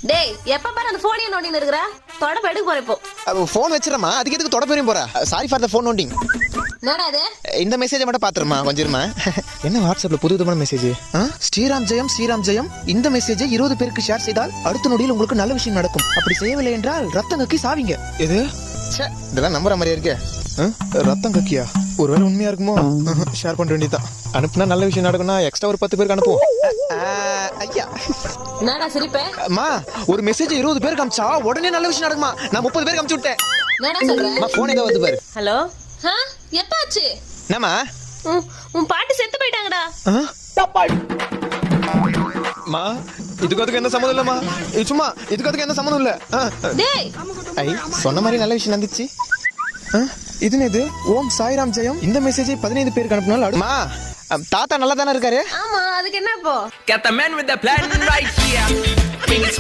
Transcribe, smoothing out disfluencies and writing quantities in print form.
டேய் எப்ப பாரு அந்த போனையே நோண்டின்னு இருக்கற தொடப்ப எடுக்க போற இப்போ ஃபோன் வச்சிரமா அதுக்கு எதுக்கு தொட போறீங்க போற சாரி ஃபார் த ஃபோன் நோண்டிங் என்னடா இது இந்த மெசேஜை மட்டும் பாத்துறமா கொஞ்சம் இருமா என்ன வாட்ஸ்அப்ல புது விதமான மெசேஜ் ஸ்ரீராம் ஜெயம் இந்த மெசேஜை 20 பேருக்கு ஷேர் செய்தால் அடுத்த நொடியில் உங்களுக்கு நல்ல விஷயம் நடக்கும் அப்படி செய்யவில்லை என்றால் ரத்தம் கக்கி சாவீங்க எது இதெல்லாம் நம்புற மாதிரியா இருக்கு ரத்தம் கக்கியா ஒருவேளை உண்மையா இருக்குமோ ஷேர் பண்ண வேண்டியதான் அனுப்புனா நல்ல விஷயம் நடக்கும்னா எக்ஸ்ட்ரா ஒரு 10 பேருக்கு அனுப்புவோம் ஐயா என்னடா சிரிப்பே அம்மா ஒரு மெசேஜ் 20 பேருக்கு அனுப்பிச்சா உடனே நல்ல விஷயம் நடக்குமா நான் 30 பேருக்கு அனுப்பிச்சு விட்டேன் என்னடா சொல்ற அம்மா போன் ஏதோ வந்து பாரு ஹலோ எப்ப ஆச்சு என்னம்மா உன் பாட்டி செத்து போயிட்டாங்கடா மா இதுக்கு என்ன சம்மந்தம் இல்லம்மா சும்மா இதுக்கு என்ன சம்மந்தம் இல்ல டேய் ஐ சொன்ன மாதிரி நல்ல விஷயம் நடந்துச்சு இது என்னது ஓம் சாய்ராம் ஜெயம் இந்த மெசேஜை 15 பேருக்கு அனுப்பினாலும் அடுமா தாத்தா நல்லா தானே இருக்காரு ஆமா அதுக்கு என்ன இப்போ Got the man with the plan right here. Bring it